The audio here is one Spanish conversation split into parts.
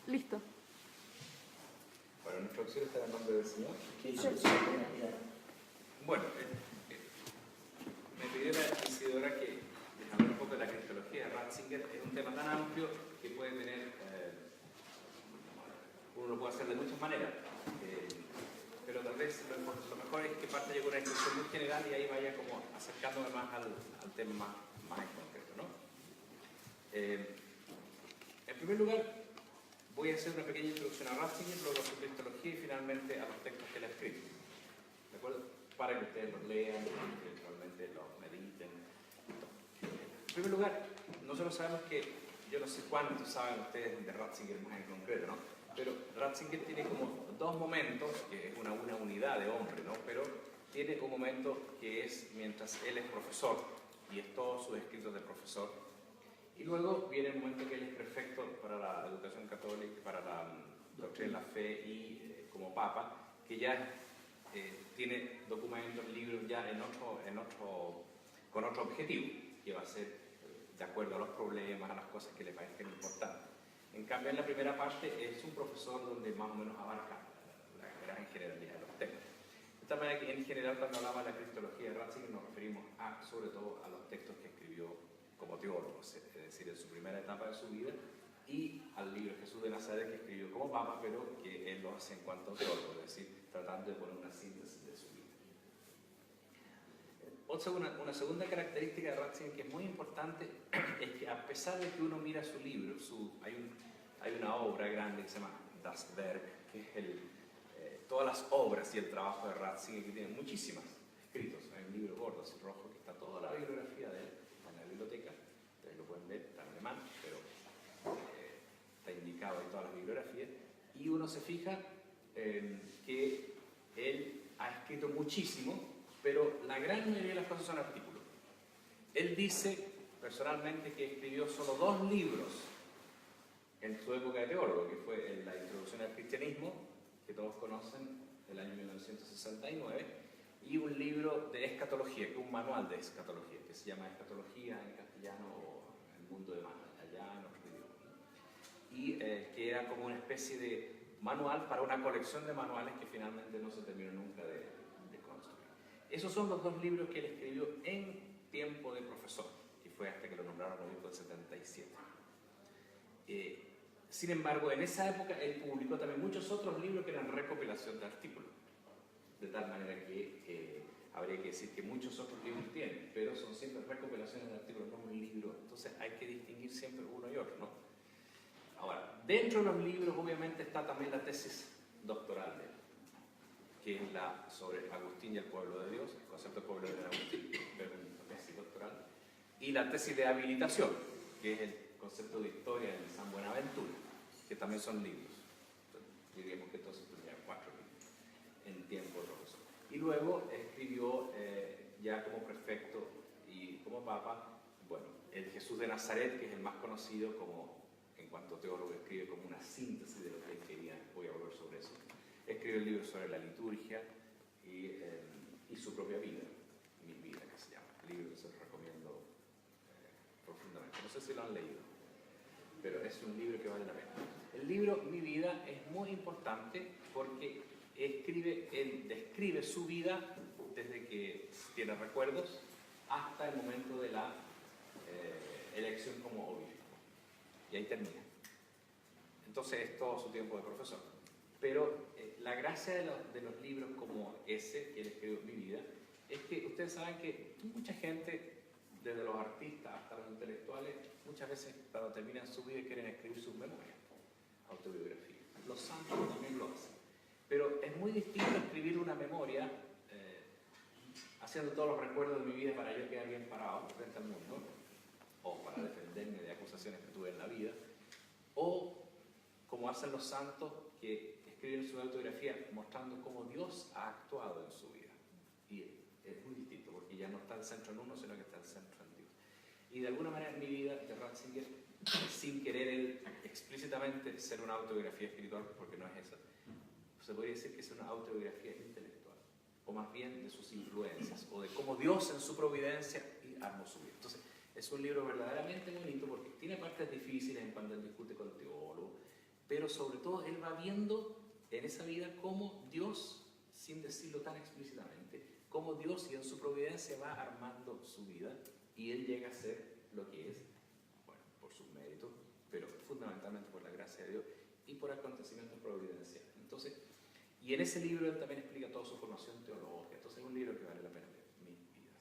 Listo. Bueno, nuestra opción está en el nombre del Señor. Bueno, me pidió la Isidora que les hable un poco de la cristología de Ratzinger. Es un tema tan amplio que puede tener, uno lo puede hacer de muchas maneras, pero tal vez lo mejor es que parte yo con una instrucción muy general y ahí vaya como acercándome más al tema más en concreto, ¿no? En primer lugar, voy a hacer una pequeña introducción a Ratzinger, luego a su cristología y finalmente a los textos que él ha escrito. ¿De acuerdo? Para que ustedes los lean, que eventualmente los mediten. En primer lugar, nosotros sabemos que, yo no sé cuántos saben ustedes de Ratzinger más en concreto, ¿no? Pero Ratzinger tiene como dos momentos, que es una unidad de hombre, ¿no? Pero tiene un momento que es mientras él es profesor, y es todos sus escritos de profesor. Y luego viene el momento que él es prefecto para la educación católica, para la doctrina de la fe y como papa, que ya tiene documentos, libros ya con otro objetivo, que va a ser de acuerdo a los problemas, a las cosas que le parezcan importantes. En cambio, en la primera parte es un profesor donde más o menos abarca la gran generalidad de los temas. De tal manera que en general cuando hablamos de la cristología de Ratzinger nos referimos sobre todo a los textos que escribió como teólogo, es decir, en su primera etapa de su vida, y al libro Jesús de Nazaret que escribió como papa, pero que él lo hace en cuanto a teólogo, es decir, tratando de poner una síntesis de su vida. Una segunda característica de Ratzinger que es muy importante es que a pesar de que uno mira su libro, hay una obra grande que se llama Das Werk, que es todas las obras y el trabajo de Ratzinger, que tiene muchísimas escritos. Hay un libro gordo, así rojo, que está toda la bibliografía de él en la biblioteca. Ustedes lo pueden ver, está en alemán, pero está indicado en todas las bibliografías. Y uno se fija que él ha escrito muchísimo, pero la gran mayoría de las cosas son artículos. Él dice personalmente que escribió solo 2 libros en su época de teólogo, que fue la Introducción al Cristianismo, que todos conocen, del año 1969, y un libro de escatología, que es un manual de escatología, que se llama Escatología en castellano o El mundo de más allá en otro idioma, y que era como una especie de manual para una colección de manuales que finalmente no se terminó nunca de construir. Esos son los 2 libros que él escribió en tiempo de profesor, que fue hasta que lo nombraron obispo del 77. Sin embargo, en esa época él publicó también muchos otros libros que eran recopilación de artículos, de tal manera que habría que decir que muchos otros libros tienen, pero son siempre recopilaciones de artículos, no un libro. Entonces hay que distinguir siempre uno y otro, ¿no? Ahora, dentro de los libros obviamente está también la tesis doctoral de él, que es la sobre Agustín y el pueblo de Dios, el concepto del pueblo de Agustín, pero una tesis doctoral, y la tesis de habilitación, que es el concepto de historia de San Buenaventura, que también son libros. Entonces, diríamos que entonces tendría 4 libros en tiempo de profesor. Y luego escribió ya como prefecto y como papa, bueno, el Jesús de Nazaret, que es el más conocido como, en cuanto teólogo, escribe como una síntesis de lo que él quería. Voy a volver sobre eso. Escribió el libro sobre la liturgia y su propia vida, Mi vida, que se llama. El libro que se los recomiendo profundamente. No sé si lo han leído, pero es un libro que vale la pena. El libro Mi vida es muy importante porque él describe su vida desde que tiene recuerdos hasta el momento de la elección como obispo. Y ahí termina. Entonces es todo su tiempo de profesor. Pero la gracia de los libros como ese, que él escribió Mi vida, es que ustedes saben que mucha gente, desde los artistas hasta los intelectuales, muchas veces cuando terminan su vida quieren escribir sus memorias, autobiografías. Los santos también lo hacen. Pero es muy distinto escribir una memoria haciendo todos los recuerdos de mi vida para yo quedar bien parado frente al mundo, o para defenderme de acusaciones que tuve en la vida, o como hacen los santos que escriben su autobiografía mostrando cómo Dios ha actuado en su vida. Y es muy distinto, porque ya no está el centro en uno, sino que está el centro en Dios. Y de alguna manera en mi vida, de Ratzinger, sin querer él explícitamente ser una autobiografía espiritual, porque no es eso, se podría decir que es una autobiografía intelectual, o más bien de sus influencias, o de cómo Dios en su providencia armó su vida. Entonces, es un libro verdaderamente bonito porque tiene partes difíciles en cuando él discute con teólogos, pero sobre todo él va viendo en esa vida cómo Dios, sin decirlo tan explícitamente, cómo Dios y en su providencia va armando su vida y él llega a ser lo que es, bueno, por sus méritos, pero fundamentalmente por la gracia de Dios y por acontecimientos providenciales. Entonces, y en ese libro él también explica toda su formación teológica. Entonces es un libro que vale la pena leer. Mi vida se llama.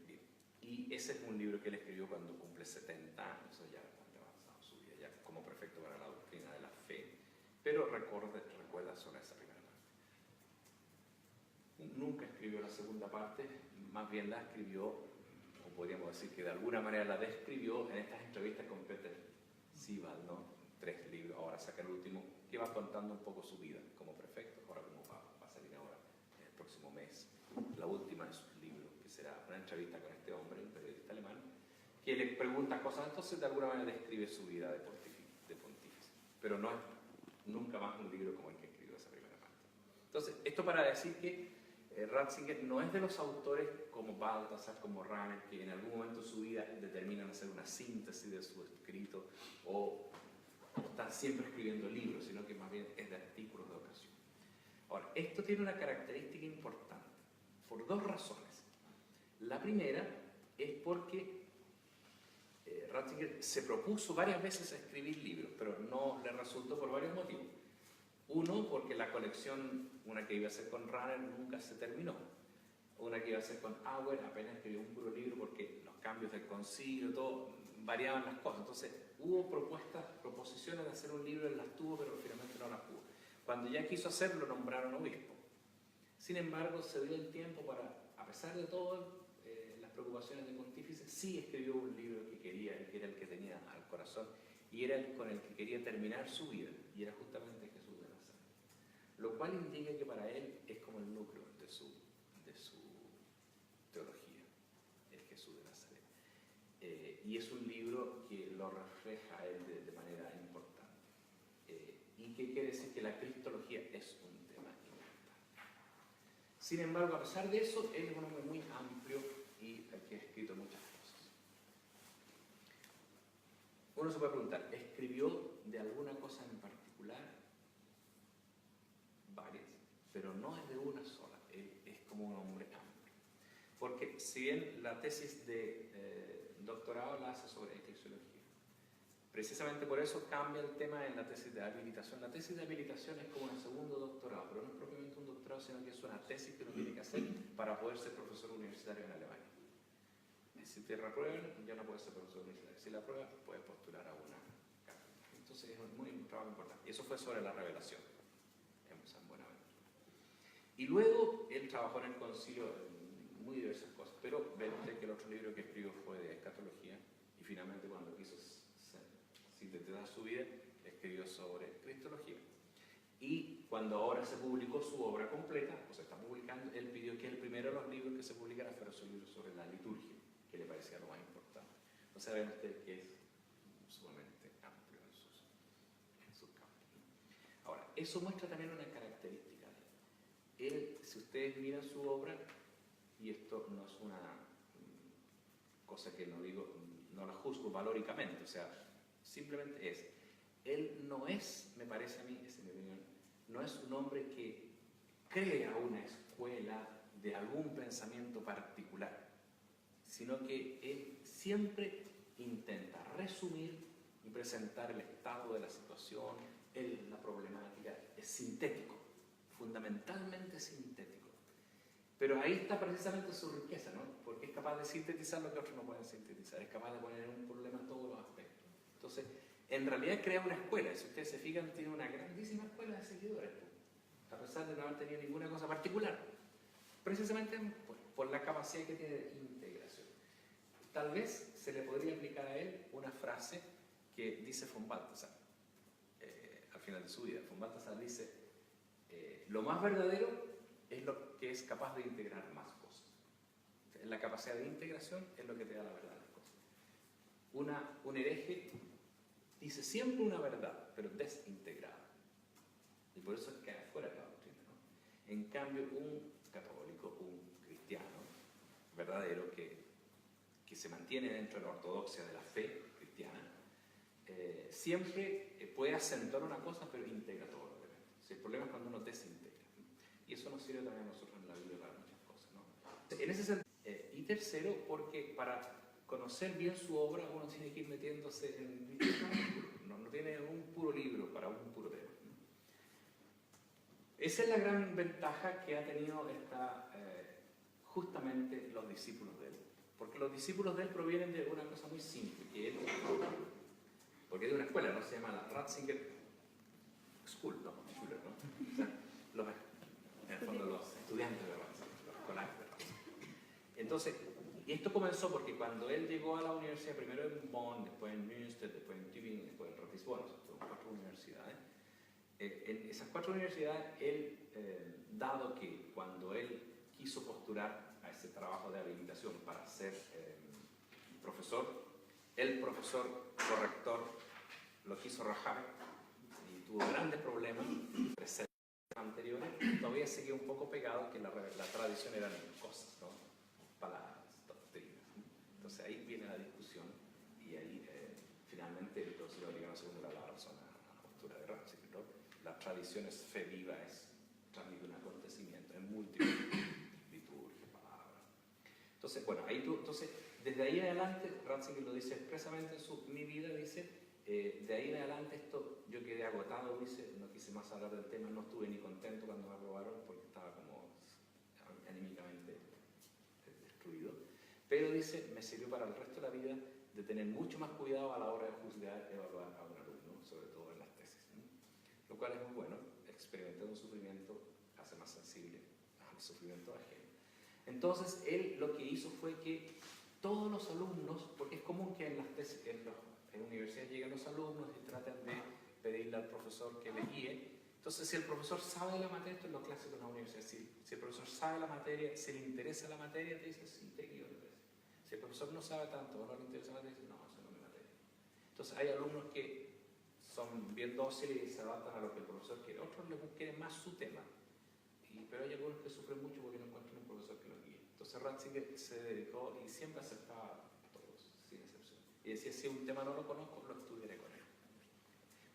Bien. Y ese es un libro que él escribió cuando cumple 70 años, o sea, ya bastante avanzado en su vida, ya como prefecto para la doctrina de la fe. Pero recuerda sobre esa primera parte. Nunca escribió la segunda parte, más bien la escribió, o podríamos decir que de alguna manera la describió en estas entrevistas con Peter Sibal, ¿no? 3 libros, ahora saca el último, que va contando un poco su vida como prefecto, ahora como va a salir ahora en el próximo mes. La última de sus libros, que será una entrevista con este hombre, un periodista alemán, que le pregunta cosas, entonces de alguna manera describe su vida de pontífice. Pero no es nunca más un libro como el que escribió esa primera parte. Entonces, esto para decir que Ratzinger no es de los autores como Balthasar, como Rahner, que en algún momento de su vida determinan hacer una síntesis de su escrito o están siempre escribiendo libros, sino que más bien es de artículos de ocasión. Ahora, esto tiene una característica importante, por 2 razones. La primera es porque Ratzinger se propuso varias veces a escribir libros, pero no le resultó por varios motivos. Uno, porque la colección, una que iba a hacer con Rahner, nunca se terminó. Una que iba a hacer con Auer, apenas escribió un puro libro porque los cambios del concilio, todo, variaban las cosas. Entonces, hubo proposiciones de hacer un libro, él las tuvo, pero finalmente no las pudo. Cuando ya quiso hacerlo, nombraron obispo. Sin embargo, se dio el tiempo para, a pesar de todo, las preocupaciones de pontífice, sí escribió un libro que quería, que era el que tenía al corazón, y era el con el que quería terminar su vida, y era justamente Jesús de Nazaret. Lo cual indica que para él es como el núcleo de su teología, el Jesús de Nazaret. Y es un libro que lo refleja a él de manera importante. Y que quiere decir que la cristología es un tema importante. Sin embargo, a pesar de eso, él es un hombre muy amplio y que ha escrito muchas cosas. Uno se puede preguntar, ¿escribió de alguna cosa en particular? Varias, pero no es de una sola, él es como un hombre amplio. Porque si bien la tesis de doctorado la hace sobre eclesiología, precisamente por eso cambia el tema en la tesis de habilitación. La tesis de habilitación es como un segundo doctorado, pero no es propiamente un doctorado, sino que es una tesis que uno tiene que hacer para poder ser profesor universitario en Alemania. Si te reprueban, ya no puedes ser profesor universitario. Si la pruebas, puedes postular a una cátedra. Entonces es un trabajo importante. Y eso fue sobre la revelación en San Buenaventura. Y luego él trabajó en el concilio en muy diversas cosas, pero ven usted que el otro libro que escribió fue de escatología, y finalmente cuando quiso sintetizar su vida, escribió sobre cristología. Y cuando ahora se publicó su obra completa, o se está publicando, él pidió que el primero de los libros que se publicara fuera su libro sobre la liturgia, que le parecía lo más importante. O sea, ven ustedes que es sumamente amplio en sus campos. Ahora, eso muestra también una característica de él. Él, si ustedes miran su obra, y esto no es una cosa que no digo, no la juzgo valóricamente, o sea, simplemente es, él no es, me parece a mí, es mi opinión, no es un hombre que crea una escuela de algún pensamiento particular, sino que él siempre intenta resumir y presentar el estado de la situación, la problemática, es sintético, fundamentalmente sintético. Pero ahí está precisamente su riqueza, ¿no? Porque es capaz de sintetizar lo que otros no pueden sintetizar, es capaz de poner en un problema todos los aspectos. Entonces, en realidad crea una escuela, si ustedes se fijan, tiene una grandísima escuela de seguidores, a pesar de no haber tenido ninguna cosa particular, precisamente por la capacidad que tiene de integración. Tal vez se le podría aplicar a él una frase que dice von Balthasar, al final de su vida. Von Balthasar dice, lo más verdadero es lo que es capaz de integrar más cosas. La capacidad de integración es lo que te da la verdad de las cosas. Un hereje dice siempre una verdad, pero desintegrada. Y por eso queda fuera de la doctrina, ¿no? En cambio, un católico, un cristiano verdadero que se mantiene dentro de la ortodoxia de la fe cristiana, siempre puede acentuar una cosa, pero integra todo lo demás. Si el problema es cuando uno desintegra. Y eso nos sirve también a nosotros en la Biblia para muchas cosas, ¿no? En ese sentido, y tercero, porque para conocer bien su obra uno tiene que ir metiéndose en distintos artículos, no tiene un puro libro para un puro tema. Esa es la gran ventaja que ha tenido justamente los discípulos de él. Porque los discípulos de él provienen de una cosa muy simple, que él, porque es de una escuela, no se llama la Ratzinger School, no, Schuller, ¿no? O sea, en el fondo los estudiantes de Ratzinger, los escolares de Ratzinger. Entonces, y esto comenzó porque cuando él llegó a la universidad, primero en Bonn, después en Münster, después en Tübingen, después en Ratisbon, son 4 universidades. En esas 4 universidades, él, dado que cuando él quiso postular a ese trabajo de habilitación para ser profesor, el profesor corrector lo quiso rajar y tuvo grandes problemas anteriores, todavía seguía un poco pegado que la tradición eran cosas, ¿no? Palabras, doctrinas. Entonces ahí viene la discusión y ahí finalmente el profesor Orellana II da la razón a la postura de Ratzinger, ¿no? La tradición es fe viva, es transmite un acontecimiento, es múltiples liturgia, palabras. Entonces, bueno, entonces, desde ahí en adelante, Ratzinger lo dice expresamente en mi vida, dice, de ahí en adelante esto, yo quedé agotado, dice, no quise más hablar del tema, no estuve ni contento cuando me aprobaron porque estaba como anímicamente destruido, pero dice, me sirvió para el resto de la vida de tener mucho más cuidado a la hora de juzgar, evaluar a un alumno, sobre todo en las tesis, ¿no? Lo cual es muy bueno, experimentar un sufrimiento hace más sensible al sufrimiento ajeno. Entonces, él lo que hizo fue que todos los alumnos, porque es común que en las tesis, en universidades lleguen los alumnos y tratan de pedirle al profesor que les guíe. Entonces, si el profesor sabe de la materia, esto es lo clásico en la universidad, si el profesor sabe la materia, si le interesa la materia, te dice, sí, te guío. Si el profesor no sabe tanto o no le interesa la materia, dice, no, eso no es mi materia. Entonces, hay alumnos que son bien dóciles y se adaptan a lo que el profesor quiere. Otros les quieren más su tema. Pero hay algunos que sufren mucho porque no encuentran un profesor que los guíe. Entonces Ratzinger se dedicó y siempre aceptaba a todos, sin excepción. Y decía, si un tema no lo conozco, lo estudiaré con él.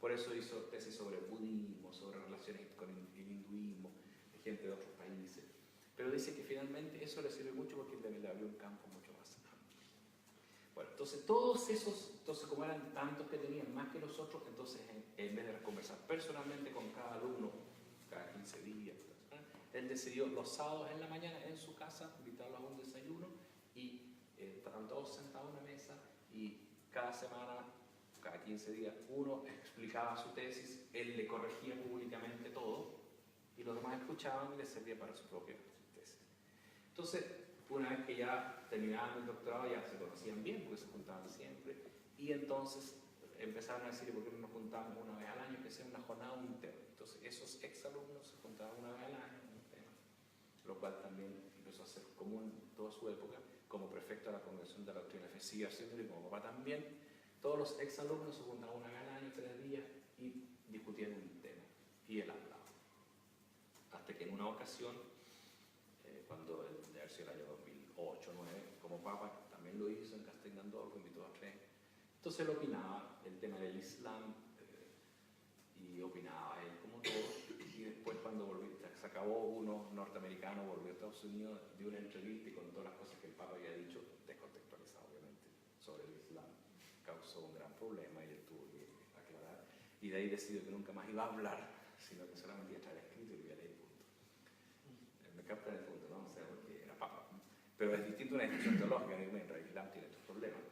Por eso hizo tesis sobre el budismo, sobre relaciones con el hinduismo, de gente de otros países. Pero dice que finalmente eso le sirve mucho porque le abrió un campo mucho más amplio. Bueno, entonces todos esos, como eran tantos que tenían más que los otros, entonces en vez de conversar personalmente con cada alumno, cada 15 días, él decidió los sábados en la mañana en su casa invitarlos a un desayuno y estaban todos sentados en una mesa y cada semana, cada 15 días, uno explicaba su tesis, él le corregía públicamente todo y los demás escuchaban y les servía para su propia tesis. Entonces, una vez que ya terminaban el doctorado ya se conocían bien porque se juntaban siempre y entonces empezaron a decir, ¿por qué no nos juntamos una vez al año? Que sea una jornada, un tema. Entonces esos exalumnos se juntaban una vez al año, un tema, lo cual también empezó a ser común en toda su época. Como prefecto de la Congregación de la Doctrina de Fe, sigue haciéndolo, y como papá también, todos los exalumnos se juntaban una vez al año, 3 días, y discutían un tema, y él hablaba. Hasta que en una ocasión, cuando debe haber sido el año 2008-2009, como papa también lo hizo en Castel Gandolfo, invitó a 3. Entonces él opinaba el tema del Islam y opinaba él como todo. Y después cuando se acabó uno norteamericano, volvió a Estados Unidos, dio una entrevista y contó las cosas que el Papa había dicho, descontextualizado obviamente, sobre el Islam. Causó un gran problema y él tuvo que aclarar. Y de ahí decidió que nunca más iba a hablar, sino que solamente iba a traer escrito y lo iba a leer, punto. Me captan el punto, ¿no? O sea, porque era Papa. Pero es distinto una discusión teológica, que el Islam tiene estos problemas.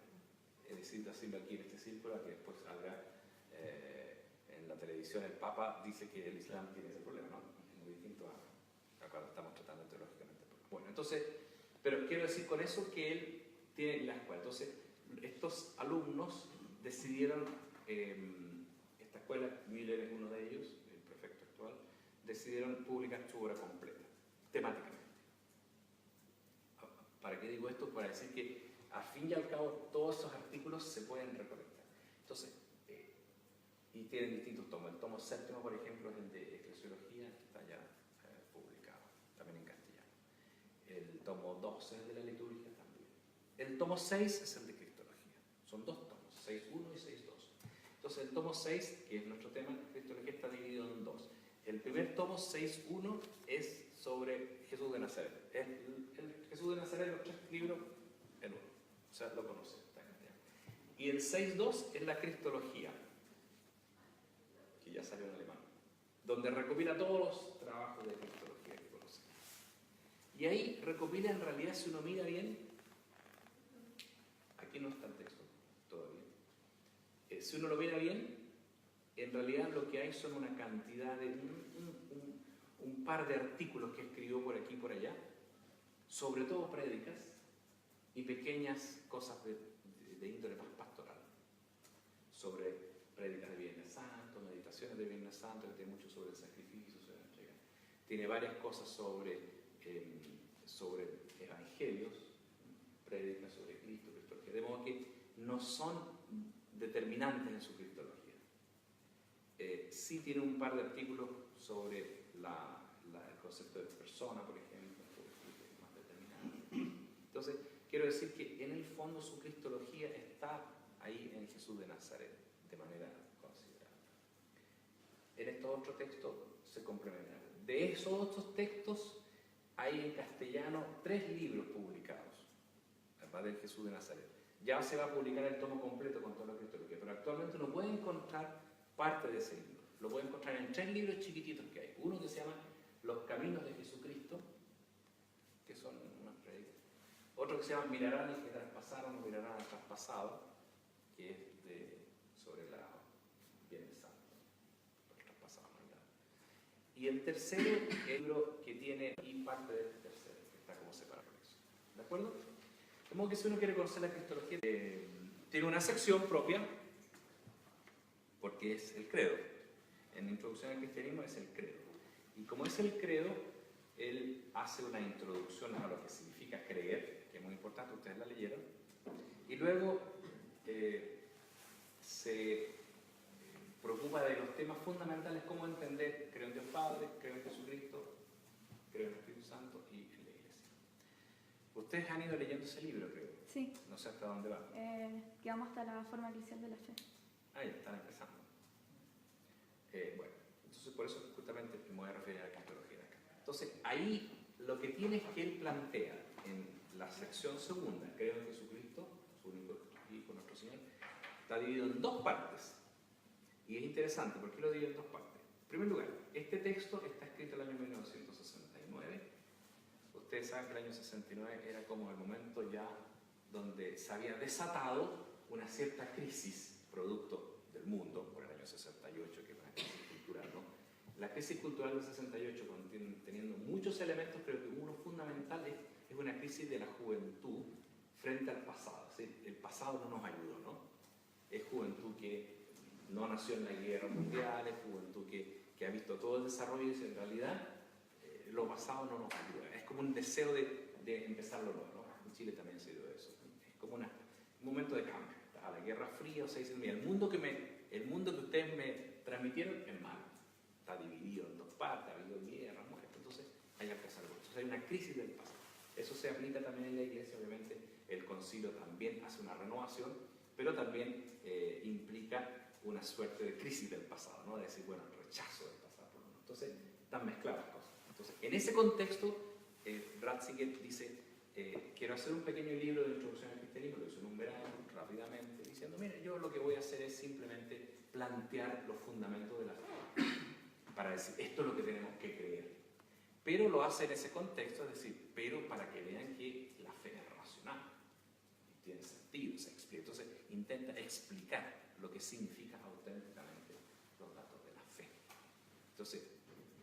Es distinto decirlo aquí en este círculo a que después salga en la televisión el Papa dice que el Islam tiene ese problema, ¿no? Es muy distinto a cuando estamos tratando teológicamente. Bueno, entonces, pero quiero decir con eso que él tiene la escuela. Entonces, estos alumnos decidieron, esta escuela, Miller es uno de ellos, el prefecto actual, decidieron publicar su obra completa, temáticamente. ¿Para qué digo esto? Para decir que al fin y al cabo todos esos artículos se pueden recolectar. Entonces, y tienen distintos tomos. El tomo 7, por ejemplo, es el de Eclesiología, que está ya publicado, también en castellano. El tomo 12 es el de la liturgia también. El tomo 6 es el de Cristología. Son 2 tomos, 6.1 y 6.2. Entonces el tomo 6, que es nuestro tema, Cristología, está dividido en dos. El primer tomo, 6.1, es sobre Jesús de Nazaret. El Jesús de Nazaret, los 3 libros, en uno. O sea, lo conocen. Y el 6.2 es la Cristología, que ya salió en alemán, donde recopila todos los trabajos de Cristología que conocen. Y ahí recopila, en realidad, si uno mira bien, aquí no está el texto todavía. Si uno lo mira bien, en realidad lo que hay son una cantidad de un par de artículos que escribió por aquí y por allá, sobre todo prédicas y pequeñas cosas de índole más pastoral, sobre prédicas de Viernes Santo, meditaciones de Viernes Santo, que tiene mucho sobre el sacrificio, sobre la entrega. Tiene varias cosas sobre evangelios, prédicas sobre Cristo, Cristología, de modo que no son determinantes en su cristología. Sí tiene un par de artículos sobre el concepto de persona, por ejemplo, que es más determinante. Entonces, quiero decir que en el fondo su cristología está ahí en Jesús de Nazaret, de manera considerable. En estos otros textos se complementan. De esos otros textos hay en castellano 3 libros publicados, además del Jesús de Nazaret. Ya se va a publicar el tomo completo con toda la cristología, pero actualmente uno puede encontrar parte de ese libro. Lo puede encontrar en 3 libros chiquititos que hay. Uno que se llama Los Caminos de Jesucristo, que son unas predicas. Otro que se llama Mirarán al que traspasaron o Mirarán al traspasado, que es sobre la Viernes Santo, el traspasado, ¿verdad? Y el tercero, el libro que tiene y parte del tercero, que está como separado por eso. ¿De acuerdo? De modo que si uno quiere conocer la cristología, tiene una sección propia, porque es el credo. En la introducción al cristianismo es el credo. Y como es el credo, él hace una introducción a lo que significa creer, que es muy importante, ustedes la leyeron, y luego se preocupa de los temas fundamentales, como entender, creo en Dios Padre, creo en Jesucristo, creo en el Espíritu Santo y en la Iglesia. Ustedes han ido leyendo ese libro, creo. Sí. No sé hasta dónde va. Que vamos hasta la forma inicial de la fe. Ah, ya están empezando. Bueno, entonces por eso justamente me voy a referir a la cristología de acá. Entonces ahí lo que tiene es que él plantea en la sección segunda, creo en Jesucristo, su único Hijo, nuestro Señor, está dividido en 2 partes. Y es interesante, ¿por qué lo divide en 2 partes? En primer lugar, este texto está escrito en el año 1969. Ustedes saben que el año 69 era como el momento ya donde se había desatado una cierta crisis producto del mundo, por el año 68, que es una crisis cultural, ¿no? La crisis cultural del 68, teniendo muchos elementos, creo que uno fundamental es una crisis de la juventud frente al pasado. ¿Sí? El pasado no nos ayudó, ¿no? Es juventud que no nació en la guerra mundial, es juventud que ha visto todo el desarrollo y en realidad lo pasado no nos ayuda. Es como un deseo de empezar lo nuevo, ¿no? En Chile también se dio eso. Es como un momento de cambio. A la Guerra Fría, o sea, dicen, mira, el mundo que ustedes me transmitieron es malo. Está dividido en 2 partes, ha habido guerra, muerte. Entonces hay que empezar algo. Entonces hay una crisis del pasado. Eso se aplica también en la Iglesia, obviamente. El concilio también hace una renovación, pero también implica una suerte de crisis del pasado, ¿no? De decir, bueno, el rechazo del pasado. Entonces, están mezcladas las cosas. Entonces, en ese contexto, Ratzinger dice, quiero hacer un pequeño libro de introducción al cristianismo, lo hizo en un verano, rápidamente, diciendo, mira, yo lo que voy a hacer es simplemente plantear los fundamentos de la fe, para decir, esto es lo que tenemos que creer. Pero lo hace en ese contexto, es decir, pero para que vean que la fe es racional, y tiene sentido, se explica. Entonces, intenta explicar lo que significa auténticamente los datos de la fe. Entonces,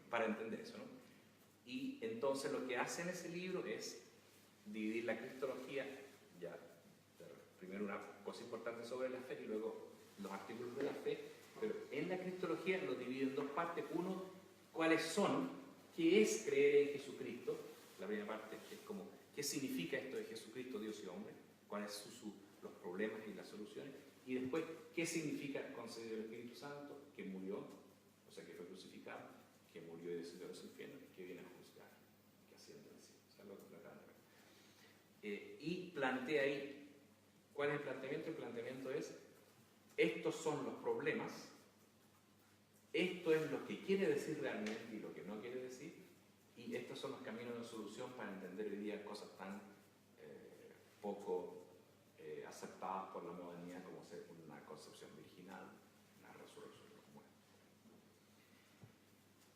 para entender eso, ¿no? Y entonces lo que hace en ese libro es dividir la cristología, ya primero una cosa importante sobre la fe y luego los artículos de la fe, pero en la cristología lo divide en 2 partes. Uno, cuáles son, qué es creer en Jesucristo. La primera parte es como, ¿qué significa esto de Jesucristo, Dios y hombre? ¿Cuáles son los problemas y las soluciones? Y después, ¿qué significa conceder el Espíritu Santo? Que murió, o sea, que fue crucificado, que murió y descendió a los infiernos, que viene a juzgar, que asciende al cielo. O sea, lo acaban de ver. Y plantea ahí, ¿cuál es el planteamiento? El planteamiento es estos son los problemas, esto es lo que quiere decir realmente y lo que no quiere decir, y estos son los caminos de solución para entender hoy día cosas tan poco aceptadas por la modernidad como ser una concepción virginal, una resurrección como esta.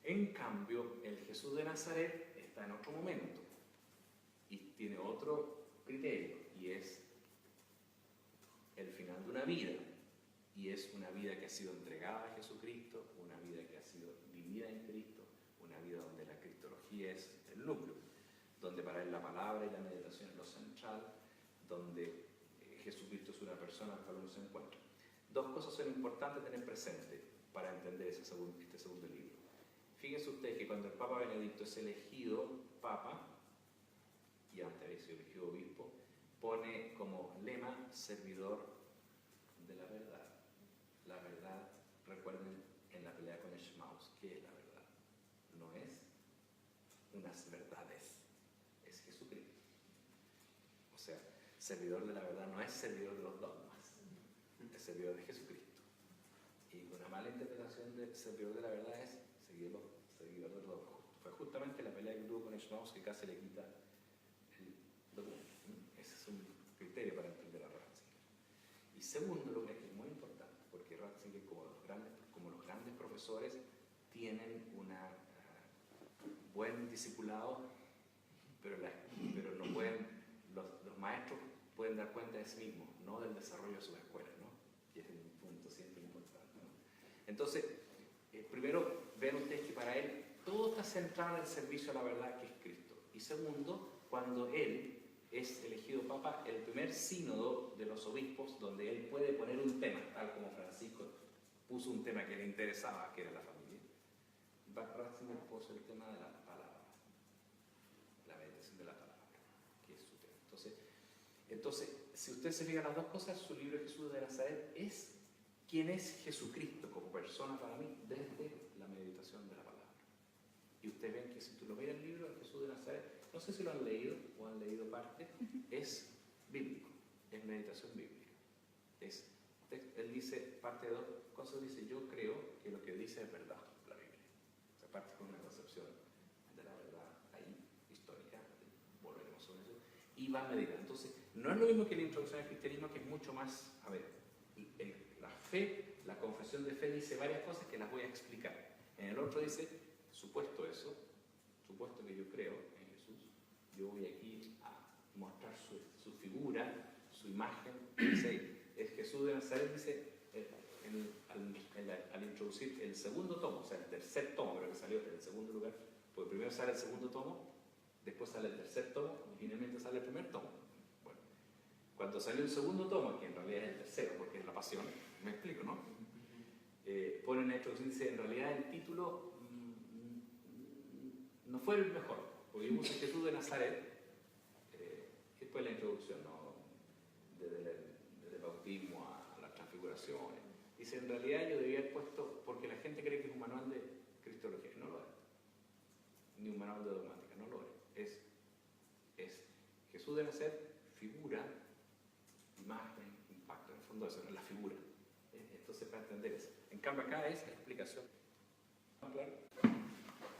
En cambio, el Jesús de Nazaret está en otro momento y tiene otro criterio, y es el final de una vida, y es una vida que ha sido entregada a Jesucristo, una vida que ha sido vivida en Cristo, una vida donde la cristología es el núcleo, donde para él la palabra y la meditación es lo central, donde Jesucristo es una persona con la cual uno se encuentra. Dos cosas son importantes tener presente para entender este segundo libro. Fíjense ustedes que cuando el Papa Benedicto es elegido Papa, y antes había sido elegido obispo, pone como lema servidor de la verdad. La verdad, recuerden en la pelea con Schmaus, ¿qué es la verdad? No es unas verdades, es Jesucristo. O sea, servidor de la verdad no es servidor de los dogmas, es servidor de Jesucristo. Y una mala interpretación de servidor de la verdad es servidor de los dogmas. Fue justamente la pelea que tuvo con Schmaus que casi le quita el documento. Ese es un criterio para entender a Ratzinger. Y segundo, lo que es muy importante, porque Ratzinger, como los grandes profesores, tienen un buen discipulado, pero no pueden, los maestros pueden dar cuenta de sí mismos, no del desarrollo de sus escuelas, ¿no? Y ese es un punto siempre importante, ¿no? Entonces, primero, ven ustedes que para él todo está centrado en el servicio a la verdad que es Cristo. Y segundo, cuando él es elegido Papa, el primer sínodo de los obispos, donde él puede poner un tema, tal como Francisco puso un tema que le interesaba, que era la familia, Ratzinger puso el tema de la palabra, la meditación de la palabra, que es su tema. Entonces, si usted se fija en las dos cosas, su libro Jesús de Nazaret es quién es Jesucristo como persona para mí desde la meditación de la palabra. Y ustedes ven que si tú lo ves el libro de Jesús de Nazaret, no sé si lo han leído o han leído parte, es bíblico, es meditación bíblica. Él dice, parte de dos cosas, dice, yo creo que lo que dice es verdad, la Biblia. O sea, parte con una concepción de la verdad ahí, histórica, volveremos sobre eso, y va a meditar. Entonces, no es lo mismo que la introducción al cristianismo, que es mucho más, a ver, la fe, la confesión de fe dice varias cosas que las voy a explicar. En el otro dice, supuesto eso, supuesto que yo creo en Jesús, yo voy aquí a mostrar su figura, su imagen. Dice, es Jesús de Nazaret, dice, al introducir el segundo tomo, o sea, el tercer tomo, pero que salió en el segundo lugar, pues primero sale el segundo tomo, después sale el tercer tomo, y finalmente sale el primer tomo. Bueno, cuando salió el segundo tomo, que en realidad es el tercero, porque es la pasión, me explico, ¿no? Pone en la introducción, dice, en realidad el título no fue el mejor, porque yo puse Jesús de Nazaret, después la introducción, ¿no? Desde el bautismo a las transfiguraciones. Dice, en realidad yo debía haber puesto, porque la gente cree que es un manual de cristología, no lo es. Ni un manual de dogmática, no lo es. Es Jesús de Nazaret, figura, imagen, impacto, en el fondo eso, no es la figura. Entonces, para entender eso. En cambio, acá es la explicación. Claro.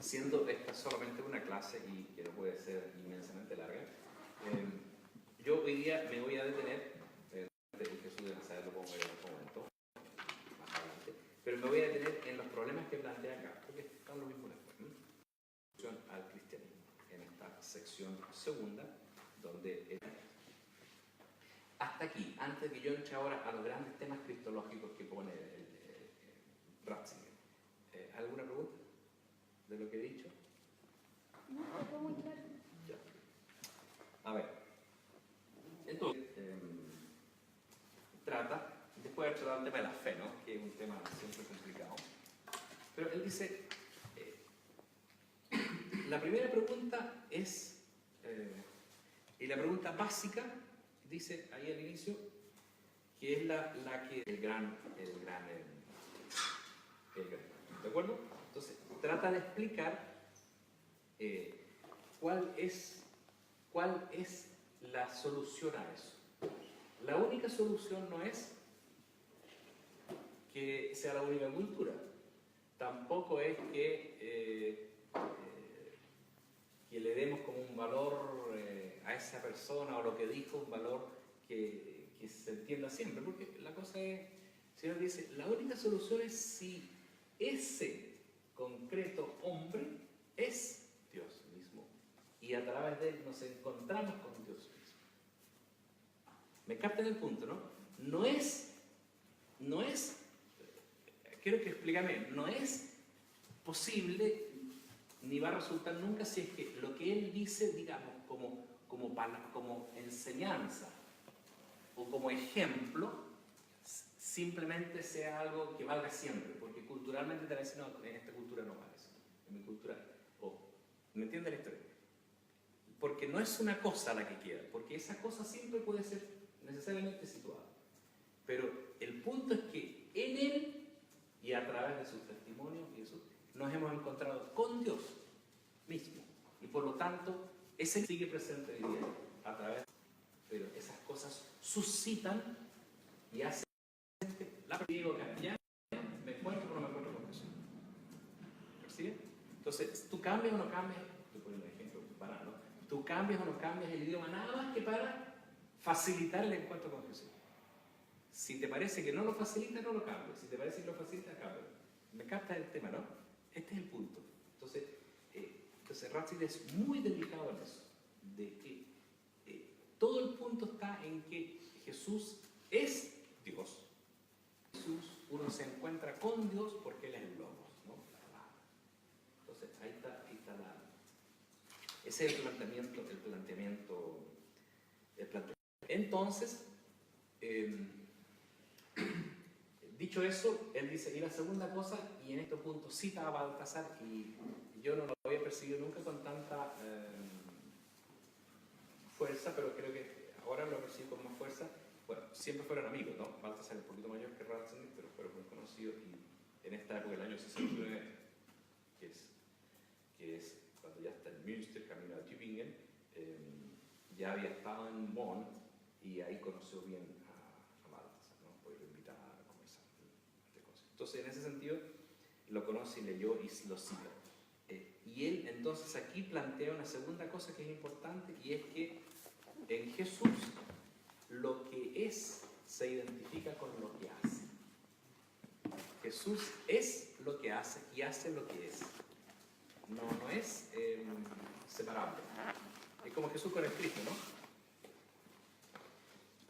Siendo esta solamente una clase y que no puede ser inmensamente larga, yo hoy día me voy a detener, Jesús de Nazaret lo pongo en otro momento, más adelante, pero me voy a detener en los problemas que plantea acá, porque están los mismos después. Al cristianismo, en esta sección segunda, donde hasta aquí, antes de que yo entre ahora a los grandes temas cristológicos que pone Ratzinger. ¿Alguna pregunta de lo que he dicho? No, todo muy claro. Ya. A ver, entonces, después de tratar el tema de la fe, ¿no? Que es un tema siempre complicado, pero él dice, la primera pregunta es, y la pregunta básica, dice ahí al inicio, que es la que el gran, ¿de acuerdo? Entonces, trata de explicar cuál es la solución a eso. La única solución no es que sea la única cultura. Tampoco es que le demos como un valor a esa persona o lo que dijo, un valor que se entienda siempre. Porque la cosa es, el Señor dice, la única solución es si ese concreto hombre es Dios mismo. Y a través de él nos encontramos con Dios mismo. ¿Me captan el punto, no? No es, quiero que explícame, no es posible ni va a resultar nunca si es que lo que él dice, digamos, como enseñanza o como ejemplo, simplemente sea algo que valga siempre, porque culturalmente te va a decir, no, en esta cultura no vale eso, en mi cultura, ¿me entiendes la historia? Porque no es una cosa la que queda, porque esa cosa siempre puede ser necesariamente situada. Pero el punto es que en él y a través de sus testimonios y eso, nos hemos encontrado con Dios mismo. Y por lo tanto, ese sigue presente hoy día a través. Pero esas cosas suscitan y hacen la digo cambiar, me encuentro o no me encuentro con Jesús. ¿Percibe? Entonces, tú cambias o no cambias, estoy poniendo un ejemplo banal, ¿no? Tú cambias o no cambias el idioma nada más que para facilitar el encuentro con Jesús. Si te parece que no lo facilita, no lo cambies. Si te parece que lo facilita, cámbialo. Me capta el tema, ¿no? Este es el punto. Entonces Ratzinger es muy delicado en eso, de que todo el punto está en que Jesús es Dios. Jesús, uno se encuentra con Dios porque Él es el Logos, ¿no? Entonces, ahí está ese es el planteamiento. Entonces, dicho eso, él dice, y la segunda cosa, y en este punto cita a Baltasar, y yo no lo había percibido nunca con tanta fuerza, pero creo que ahora lo percibo con más fuerza. Bueno, siempre fueron amigos, ¿no? Baltasar es un poquito mayor que Ratzinger, pero fueron muy conocidos, y en esta época del año 69, que es cuando ya está en Münster, camino a Tübingen, ya había estado en Bonn, y ahí conoció bien a Baltasar, ¿no? Pues lo invitaba a conversar de cosas. Entonces, en ese sentido, lo conoce y leyó y lo cita. Y él, entonces, aquí plantea una segunda cosa que es importante, y es que en Jesús lo que es se identifica con lo que hace. Jesús es lo que hace y hace lo que es. No es separable. Es como Jesús con el Cristo, ¿no?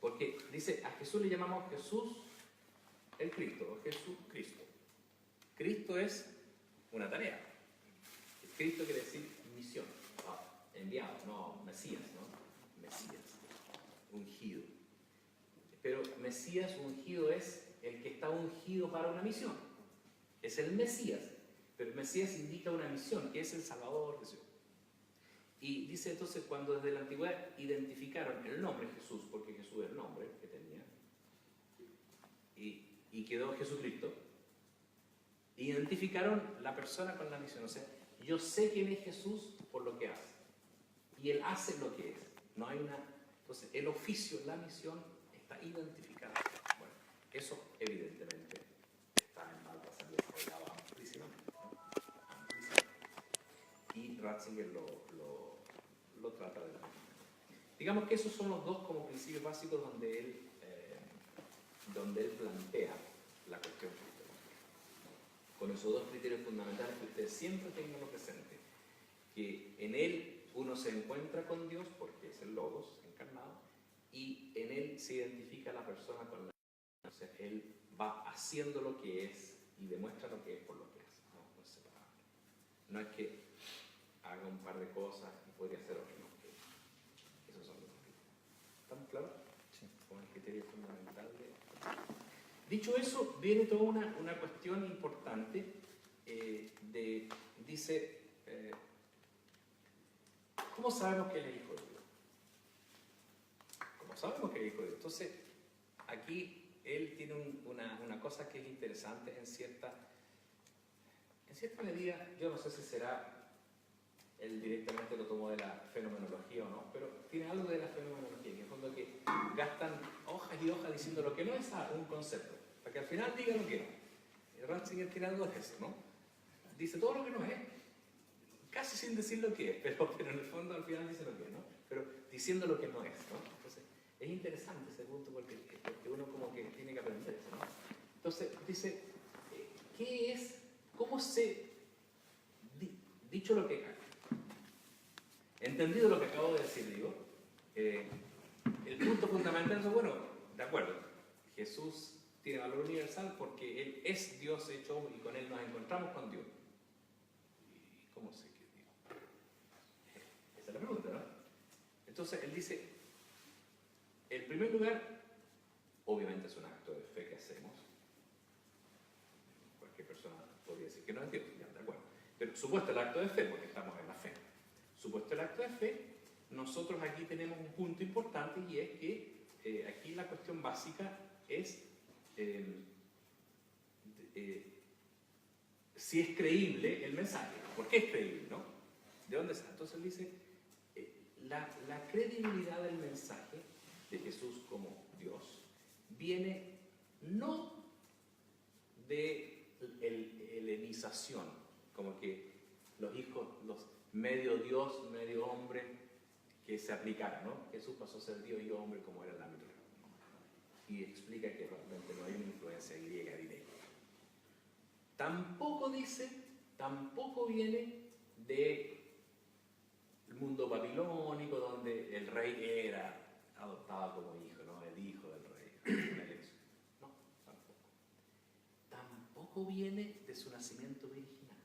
Porque dice, a Jesús le llamamos Jesús el Cristo, o Jesús Cristo. Cristo es una tarea. Cristo quiere decir misión, enviado, no, Mesías, ¿no? Mesías, ungido. Pero Mesías ungido es el que está ungido para una misión. Es el Mesías. Pero el Mesías indica una misión, que es el Salvador de Dios. Y dice entonces, cuando desde la antigüedad identificaron el nombre Jesús, porque Jesús es el nombre que tenía, y quedó Jesucristo, identificaron la persona con la misión. O sea, yo sé quién es Jesús por lo que hace. Y Él hace lo que es. No hay una... Entonces, el oficio, la misión, está identificada. Bueno, eso evidentemente está en Baltasar desarrollado amplísimamente, ¿no? Y Ratzinger lo trata de la misma manera. Digamos que esos son los dos como principios básicos donde él plantea la cuestión cristológica. Con esos dos criterios fundamentales que ustedes siempre tengan presente, que en él uno se encuentra con Dios porque es el Logos encarnado, y en él se identifica la persona con la... O sea, él va haciendo lo que es y demuestra lo que es por lo que hace. No es separable. No es que haga un par de cosas y podría hacer otro. No, esos son los criterios. ¿Estamos claros? Sí. Con el criterio fundamental de... Dicho eso, viene toda una cuestión importante dice, ¿cómo sabemos que él es hijo de Dios? ¿Cómo sabemos que él es hijo de Dios? Entonces, aquí él tiene una cosa que es interesante en cierta medida. Yo no sé si será, él directamente lo tomó de la fenomenología o no, pero tiene algo de la fenomenología, que en el fondo que gastan hojas y hojas diciendo lo que no es un concepto, para Para que al final diga lo que es. Ratzinger tiene algo de eso, ¿no? Dice todo lo que no es, casi sin decir lo que es, pero en el fondo al final dice lo que es, ¿no? Pero diciendo lo que no es, ¿no? Entonces, es interesante ese punto porque uno como que tiene que aprender eso, ¿no? Entonces, dice, ¿qué es? ¿Cómo se... dicho lo que... entendido lo que acabo de decir, digo, el punto fundamental es, bueno, de acuerdo, Jesús tiene valor universal porque Él es Dios hecho hombre y con Él nos encontramos con Dios. ¿Y cómo sé que Dios? Esa es la pregunta, ¿no? Entonces, Él dice, en primer lugar, obviamente es un acto de fe que hacemos. Cualquier persona podría decir que no es Dios, ya, de acuerdo. Pero supuesto el acto de fe, porque estamos en la fe. Supuesto el acto de fe, nosotros aquí tenemos un punto importante y es que aquí la cuestión básica es si es creíble el mensaje. ¿Por qué es creíble, no? ¿De dónde sale? Entonces él dice, la credibilidad del mensaje de Jesús como Dios viene no de helenización, como que los hijos, los medio Dios, medio hombre, que se aplicaran, ¿no? Jesús pasó a ser Dios y hombre como era en la mitología. Y explica que realmente no hay una influencia griega directa. Tampoco dice, tampoco viene del mundo babilónico donde el rey era adoptado como hijo, ¿no? El hijo del rey. No, tampoco. Tampoco viene de su nacimiento virginal,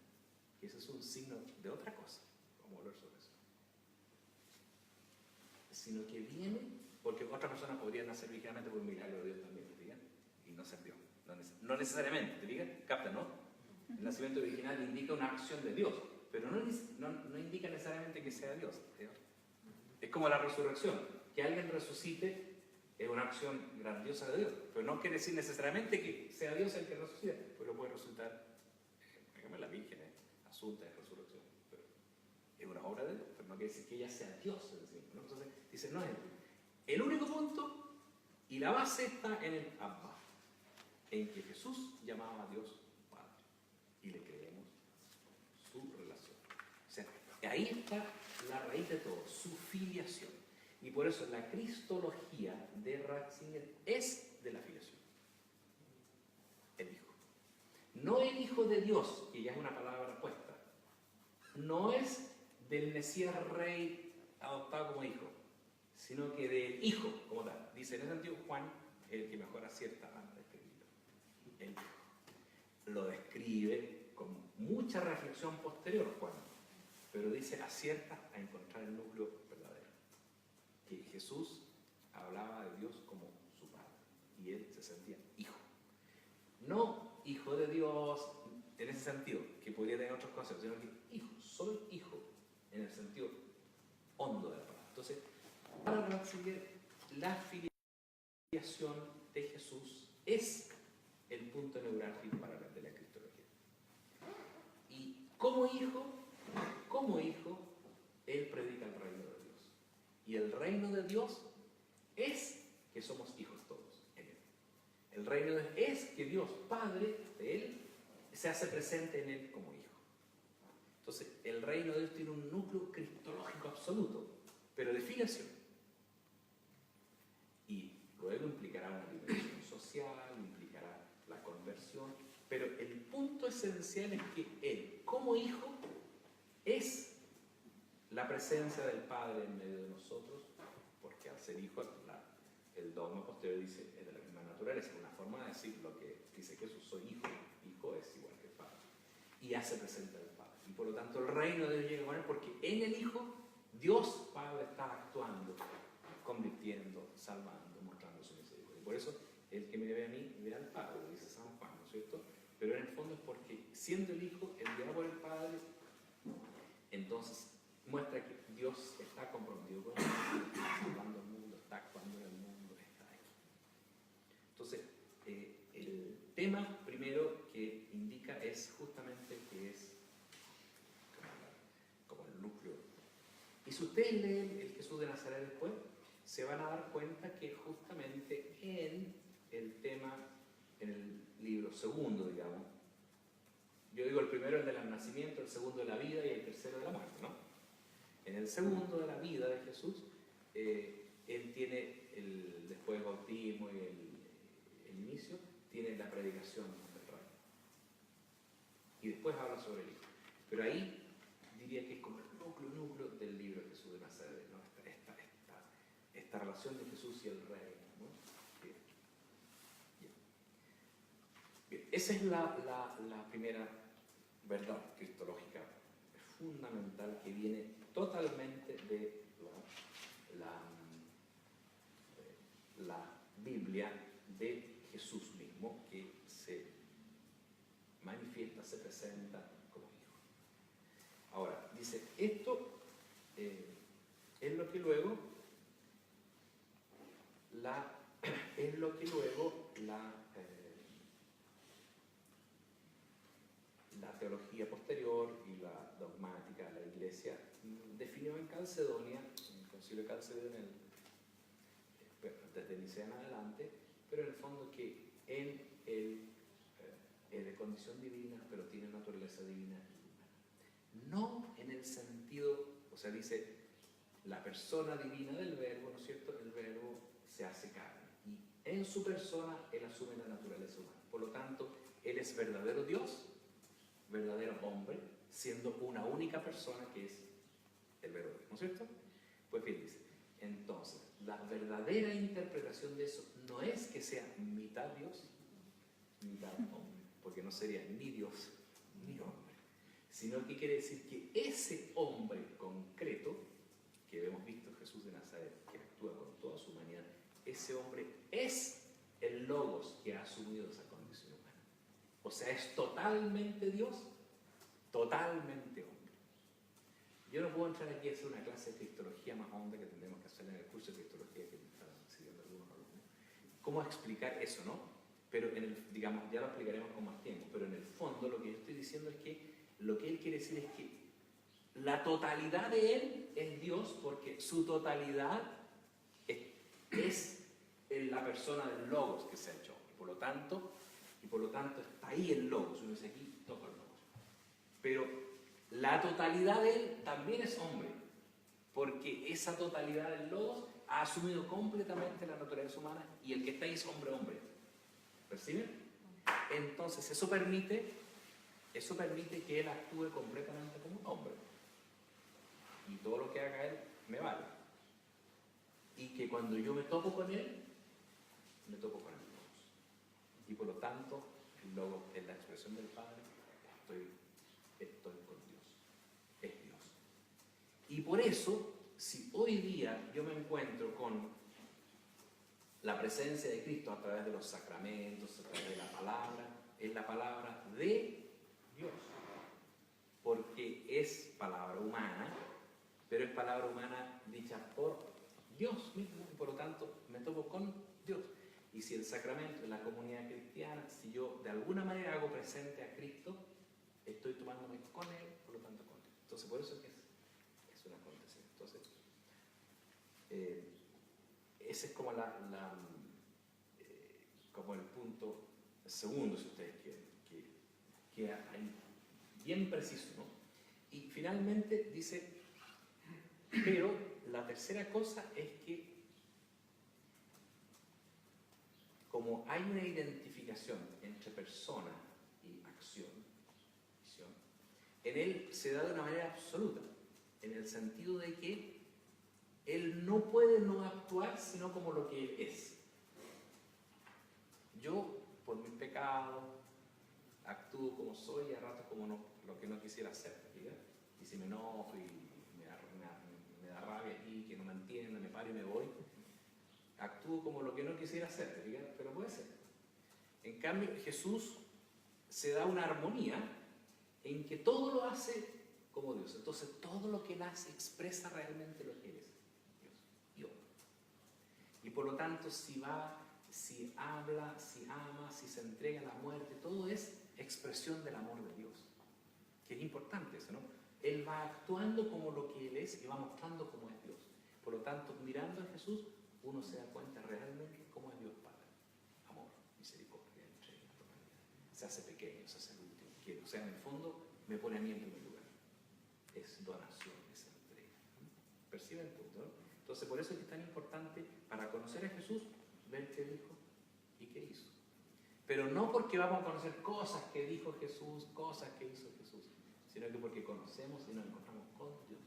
que ese es un signo de otra cosa. Vamos a hablar sobre eso. Sino que viene, porque otras personas podrían nacer virginalmente por un milagro de Dios también, ¿te digan? Y no ser Dios. No necesariamente, ¿te digan? ¿Capta, no? El nacimiento virginal indica una acción de Dios, pero no indica necesariamente que sea Dios. Es como la resurrección. Que alguien resucite es una acción grandiosa de Dios, pero no quiere decir necesariamente que sea Dios el que resucita, pues lo puede resultar, por ejemplo, la Virgen, Asunta de resurrección, pero es una obra de Dios, pero no quiere decir que ella sea Dios en sí, ¿no? Entonces, dice, no es el único punto y la base está en el Abba, en que Jesús llamaba a Dios Padre y le creemos su relación. O sea, ahí está la raíz de todo, su filiación. Y por eso la cristología de Ratzinger es de la filiación. El Hijo. No el Hijo de Dios, que ya es una palabra puesta. No es del Mesías Rey adoptado como hijo, sino que del Hijo como tal. Dice en ese sentido Juan, el que mejor acierta antes de escribirlo. El Hijo. Lo describe con mucha reflexión posterior Juan, pero dice acierta a encontrar el núcleo verdadero. Que Jesús hablaba de Dios como su Padre y él se sentía hijo. No hijo de Dios en ese sentido, que podría tener otros conceptos, sino que hijo, soy hijo en el sentido hondo de la palabra. Entonces, para Ratzinger, la filiación de Jesús es el punto neurálgico para hablar de la cristología. Y como hijo, él predica el reino de Dios. Y el reino de Dios es que somos hijos todos en Él. El reino de Dios es que Dios, Padre de Él, se hace presente en Él como hijo. Entonces, el reino de Dios tiene un núcleo cristológico absoluto, pero de filiación. Y luego implicará una dimensión social, implicará la conversión, pero el punto esencial es que Él, como hijo, es la presencia del Padre en medio de nosotros, porque al ser hijo, el dogma posterior dice, es de la misma naturaleza, una forma de decir lo que dice Jesús, soy hijo, hijo es igual que el Padre, y hace presente al Padre. Y por lo tanto el reino de Dios llega con él, porque en el Hijo, Dios Padre está actuando, convirtiendo, salvando, mostrando su misericordia. Y por eso, el que me ve a mí, ve al Padre, lo dice San Juan, ¿no es cierto? Pero en el fondo es porque, siendo el Hijo enviado por el Padre, entonces muestra que Dios está comprometido con el mundo, está salvando al mundo, está actuando en el mundo, está aquí. Entonces, el tema primero que indica es justamente que es como el núcleo. Y si ustedes leen el Jesús de Nazaret después, se van a dar cuenta que justamente en el tema en el libro segundo, digamos. Yo digo el primero, el del nacimiento, el segundo de la vida y el tercero de la muerte, ¿no? En el segundo de la vida de Jesús, él tiene, después del bautismo y el inicio, tiene la predicación del reino. Y después habla sobre el Hijo. Pero ahí diría que es como el núcleo del libro de Jesús de Nazaret, ¿no? Esta relación de Jesús y el reino, ¿no? Bien. Bien. Bien. Esa es la primera verdad cristológica fundamental que viene totalmente de la Biblia de Jesús mismo, que se manifiesta, se presenta como Hijo. Ahora, dice, esto es lo que luego la teología posterior y la dogmática de la Iglesia definió en Calcedonia, en el Concilio de Calcedonia, desde Nicea en adelante, pero en el fondo que él es de condición divina, pero tiene naturaleza divina y humana. No en el sentido, o sea, dice, la persona divina del Verbo, ¿no es cierto? El Verbo se hace carne. Y en su persona, él asume la naturaleza humana. Por lo tanto, él es verdadero Dios, verdadero hombre, siendo una única persona que es el Verbo, ¿no es cierto? Pues bien, dice, entonces, la verdadera interpretación de eso no es que sea mitad Dios, mitad hombre, porque no sería ni Dios ni hombre, sino que quiere decir que ese hombre concreto, que hemos visto Jesús de Nazaret, que actúa con toda su humanidad, ese hombre es el Logos que ha asumido esa condición humana. O sea, es totalmente Dios, totalmente hombre. Yo no puedo entrar aquí a hacer una clase de cristología más honda que tendremos que hacer en el curso de cristología que están siguiendo algunos alumnos. ¿Cómo explicar eso, no? Pero, digamos, ya lo explicaremos con más tiempo, pero en el fondo lo que yo estoy diciendo es que lo que él quiere decir es que la totalidad de él es Dios, porque su totalidad es la persona del Logos que se ha hecho hombre. Por lo tanto está ahí el Logos. Uno dice aquí, toca el Logos. Pero la totalidad de él también es hombre, porque esa totalidad del Logos ha asumido completamente la naturaleza humana y el que está ahí es hombre. ¿Perciben? Entonces eso permite que él actúe completamente como un hombre. Y todo lo que haga él me vale. Y que cuando yo me topo con él, me topo con el Logos. Y por lo tanto, el Logos es la expresión del Padre, estoy con Dios. Es Dios. Y por eso, si hoy día yo me encuentro con la presencia de Cristo a través de los sacramentos, a través de la palabra, es la palabra de Dios. Porque es palabra humana, pero es palabra humana dicha por Dios mismo, y por lo tanto me topo con Dios. Y si el sacramento en la comunidad cristiana, si yo de alguna manera hago presente a Cristo, estoy tomándome con Él, por lo tanto con Él. Entonces, por eso es un acontecimiento. Entonces, ese es como como el punto segundo, si ustedes quieren, que hay bien preciso, ¿no? Y finalmente dice, pero la tercera cosa es que como hay una identificación entre persona y acción, visión, en él se da de una manera absoluta, en el sentido de que él no puede no actuar sino como lo que él es. Yo, por mis pecados, actúo como soy y a ratos como lo que no quisiera hacer, ¿sí? Y si me enojo y me da rabia aquí, que no me entienda, me paro y me voy, actúo como lo que no quisiera hacer, ¿sí? Pero puede ser. En cambio, Jesús se da una armonía en que todo lo hace como Dios. Entonces, todo lo que él hace expresa realmente lo que él es, Dios. Y por lo tanto, si habla, si ama, si se entrega a la muerte, todo es expresión del amor de Dios. Que es importante eso, ¿no? Él va actuando como lo que él es y va mostrando cómo es Dios. Por lo tanto, mirando a Jesús, uno se da cuenta realmente cómo es Dios Padre. Amor, misericordia, entrega. se hace pequeño, se hace el último. O sea, en el fondo me pone a mí en primer lugar. Es donación, es entrega. ¿Perciben el punto, no? Entonces, por eso es que es tan importante para conocer a Jesús, ver qué dijo y qué hizo. Pero no porque vamos a conocer cosas que dijo Jesús, cosas que hizo Jesús, sino que porque conocemos y nos encontramos con Dios.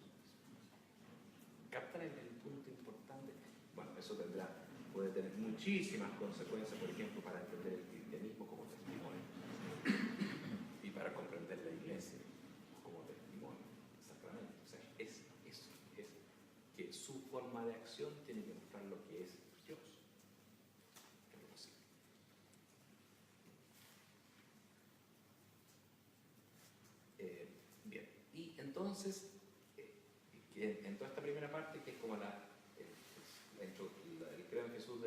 ¿Captan el punto importante? Bueno, eso puede tener muchísimas consecuencias, por ejemplo, para entender el cristianismo como testimonio y para comprender la iglesia como testimonio, sacramento. O sea, es que su forma de acción tiene que mostrar lo que es Dios. Bien, y entonces, en toda esta primera parte, que es como el creo en Jesús,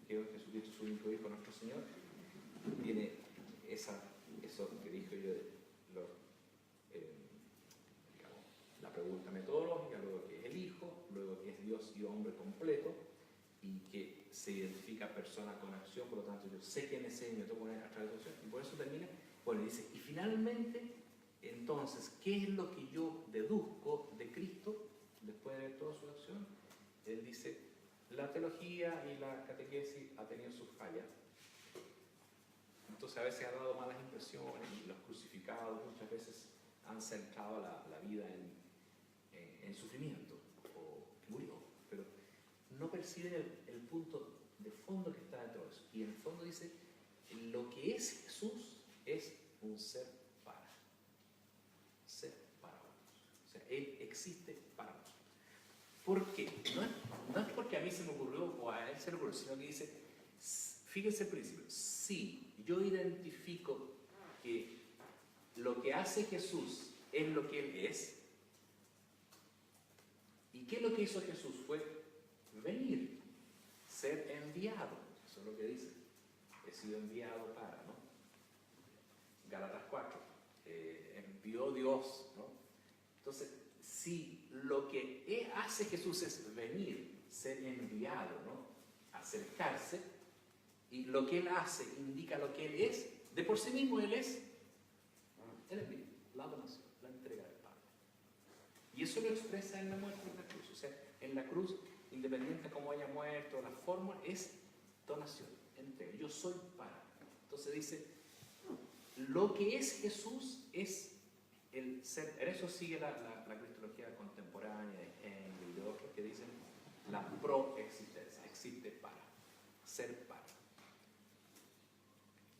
creo en Jesucristo, su único Hijo, nuestro Señor, tiene eso que dije yo, digamos, la pregunta metodológica, luego que es el Hijo, luego que es Dios y hombre completo, y que se identifica persona con acción, por lo tanto yo sé quién es Él y me tomo a través de su acción, y por eso termina, bueno, dice, y finalmente, entonces, ¿qué es lo que yo deduzco de Cristo después de ver toda su acción? Él dice, la teología y la catequesis ha tenido sus fallas. Entonces a veces ha dado malas impresiones y los crucificados muchas veces han centrado la vida en sufrimiento o murió, pero no perciben el punto de fondo que está dentro de eso. Y en el fondo dice, lo que es Jesús es un ser para otros. O sea, Él existe para nosotros. ¿Por qué? No es porque a mí se me ocurrió o a Él se le ocurrió, sino que dice, fíjense el principio, si yo identifico que lo que hace Jesús es lo que Él es, ¿y qué es lo que hizo Jesús? Fue venir, ser enviado. Eso es lo que dice. He sido enviado para, ¿no? Gálatas 4. Envió Dios, ¿no? Entonces, si lo que hace Jesús es venir, ser enviado, ¿no? Acercarse, y lo que Él hace indica lo que Él es, de por sí mismo Él es el envío, la donación, la entrega del Padre. Y eso lo expresa en la muerte de la cruz. O sea, en la cruz, independiente de cómo haya muerto, la forma es donación, entrega. Yo soy para. Entonces dice, lo que es Jesús es el ser. En eso sigue la cristología contemporánea de Hegel y de otros que dicen la proexistencia, existe para, ser para.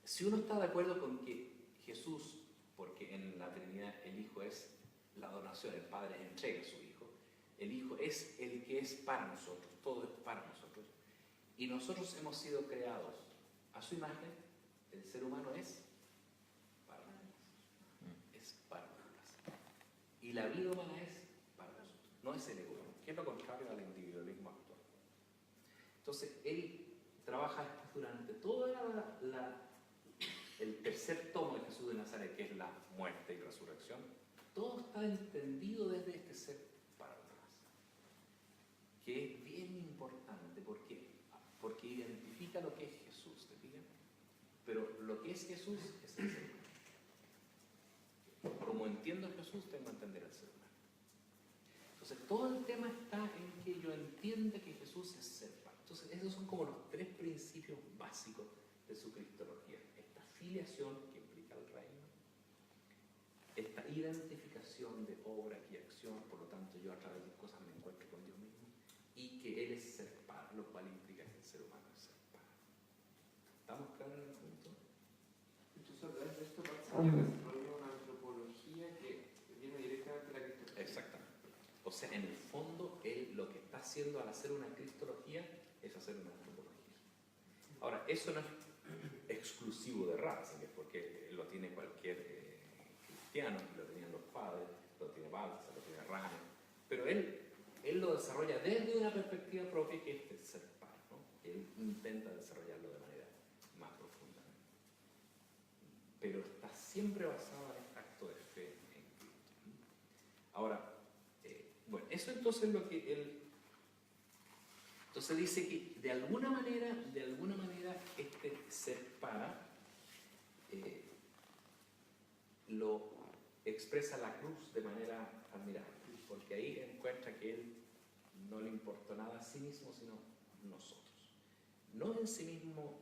Si uno está de acuerdo con que Jesús, porque en la Trinidad el Hijo es la donación, el Padre entrega a su Hijo, el Hijo es el que es para nosotros, todo es para nosotros, y nosotros hemos sido creados a su imagen, el ser humano es para nosotros, es para nosotros. Y la vida humana es para nosotros, no es el egoísmo, que es lo contrario al individualismo actual. Entonces, él trabaja después durante toda el tercer tomo de Jesús de Nazaret, que es la muerte y resurrección. Todo está entendido desde este ser para los demás, que es bien importante porque identifica lo que es Jesús, ¿te fijas? Pero lo que es Jesús es el ser humano. Como entiendo a Jesús, tengo que entender al ser humano. Entonces, todo el tema está en que yo entienda que Jesús es ser para. Entonces, esos son como los tres principios básicos de su cristología. Esta filiación que implica el reino, esta identificación de obra y acción, por lo tanto yo a través de cosas me encuentro con Dios mismo, y que Él es ser para, lo cual implica que el ser humano es ser para. ¿Estamos claros en el punto? Entonces a través de esto pasa que desarrolla una antropología que viene directamente de la cristología. Exactamente. O sea, en el fondo, Él lo que está haciendo al hacer una cristología es hacer una antropología. Ahora, eso no es exclusivo de Ratzinger, porque lo tiene cualquier cristiano, lo tenían los padres, lo tiene Balthasar, lo tiene Rahner, pero él lo desarrolla desde una perspectiva propia, que es el ser par, ¿no? Él intenta desarrollarlo de manera más profunda, pero está siempre basado en este acto de fe en Cristo. Ahora, bueno, eso entonces es lo que él. Entonces dice que de alguna manera, este ser para lo expresa la cruz de manera admirable, porque ahí encuentra que Él no le importó nada a sí mismo, sino nosotros. No en sí mismo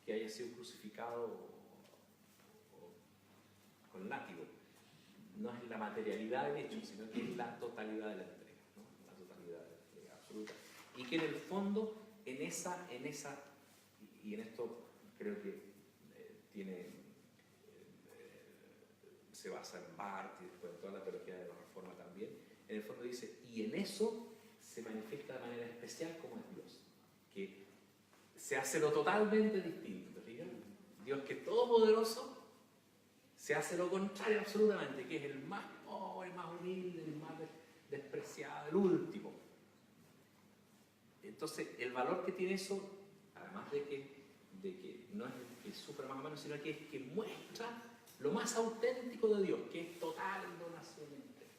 que haya sido crucificado o con látigo, no es la materialidad del hecho, sino que es la totalidad de la entrega, ¿no? La totalidad de la entrega absoluta. Y que en el fondo, en esa y en esto creo que se basa en Barth y después en toda la teología de la Reforma también, en el fondo dice, y en eso se manifiesta de manera especial como es Dios, que se hace lo totalmente distinto, ¿fíjate? Dios que es todopoderoso, se hace lo contrario absolutamente, que es el más pobre, el más humilde, el más despreciado, el último. Entonces, el valor que tiene eso, además de que no es el que sufre más o menos, sino que es que muestra lo más auténtico de Dios, que es total donación entera.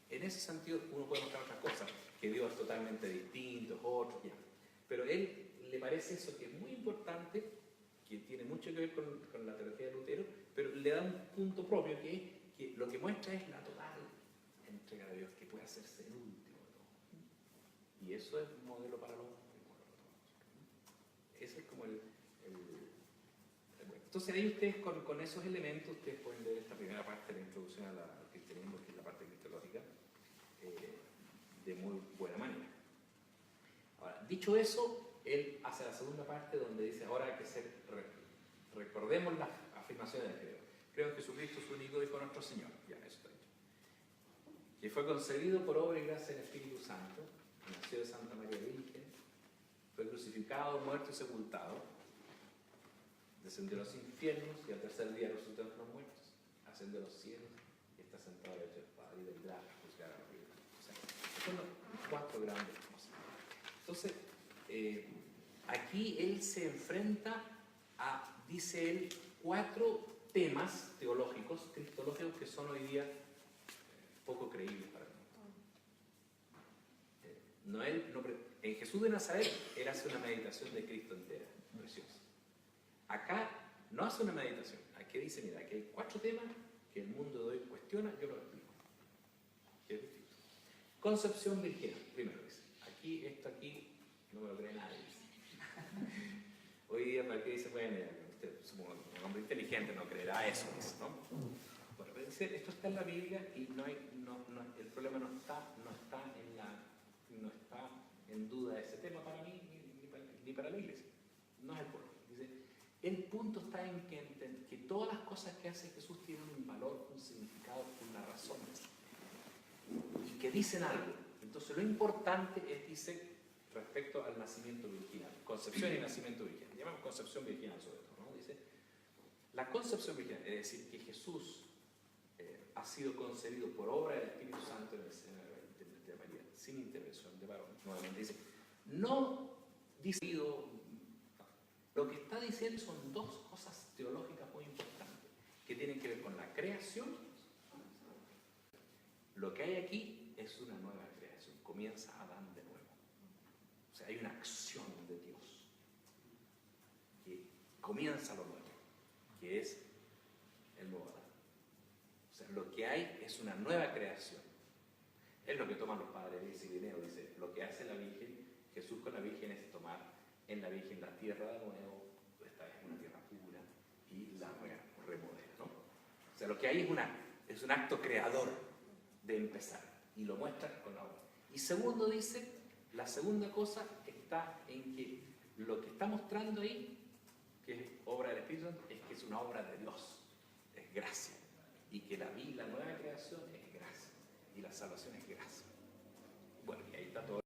En ese sentido, uno puede mostrar otras cosas, que Dios es totalmente distinto, es otro, ya. Pero a él le parece eso que es muy importante, que tiene mucho que ver con la teología de Lutero, pero le da un punto propio, que es que lo que muestra es la total entrega de Dios, que puede hacerse el último de todo. Y eso es un modelo para los hombres. Ese es como el bueno. Entonces ahí ustedes con esos elementos, ustedes pueden ver esta primera parte de la introducción al cristianismo, que es la parte cristológica, de muy buena manera. Ahora, dicho eso, él hace la segunda parte donde dice, ahora hay que recordemos las afirmaciones de Pedro. Creo en Jesucristo, su único Hijo, nuestro Señor. Ya, eso está dicho. Que fue concebido por obra y gracia del Espíritu Santo, nació de Santa María Virgen, fue crucificado, muerto y sepultado, descendió a los infiernos y al tercer día resucitó entre los muertos, ascendió a los cielos y está sentado a la derecha del Padre y vendrá a juzgar a los vivos. O sea, son las cuatro grandes cosas. Entonces, aquí él se enfrenta a, dice él, cuatro temas teológicos, cristológicos, que son hoy día poco creíbles para mí. En Jesús de Nazaret, él hace una meditación de Cristo entera, preciosa. Acá no hace una meditación, aquí dice, mira, aquí hay cuatro temas que el mundo de hoy cuestiona, yo lo explico. ¿Qué es distinto? Concepción virginal, primero dice. Aquí, no me lo cree nadie. Hoy día, ¿para qué dice? Bueno, usted, supongo, un hombre inteligente no creerá eso, ¿no? Bueno, pero dice, esto está en la Biblia y el problema no está en duda ese tema para mí ni para la iglesia. No es el problema. Dice, el punto está en que todas las cosas que hace Jesús tienen un valor, un significado, una razón. Y que dicen algo. Entonces lo importante es, dice, respecto al nacimiento virginal. Concepción y nacimiento virginal. Llamamos concepción virginal sobre todo, ¿no? Dice, la concepción virginal, es decir, que Jesús ha sido concebido por obra del Espíritu Santo en el seno de María, sin intervención de varón. Nuevamente dice, no dice, lo que está diciendo son dos cosas teológicas muy importantes, que tienen que ver con la creación. Lo que hay aquí es una nueva creación, comienza Adán de nuevo. O sea, hay una acción de Dios que comienza lo nuevo, que es el nuevo Adán. O sea, lo que hay es una nueva creación. Es lo que toman los padres de Cirineo, dice, lo que hace la Virgen, Jesús con la Virgen es tomar en la Virgen la tierra de nuevo, esta vez una tierra pura, y la remodela, ¿no? O sea, lo que hay es un acto creador de empezar, y lo muestra con la obra. Y segundo dice, la segunda cosa está en que lo que está mostrando ahí, que es obra del Espíritu Santo, es que es una obra de Dios, es gracia, y que la nueva creación es gracia, y la salvación es gracia. Bueno, y ahí está todo.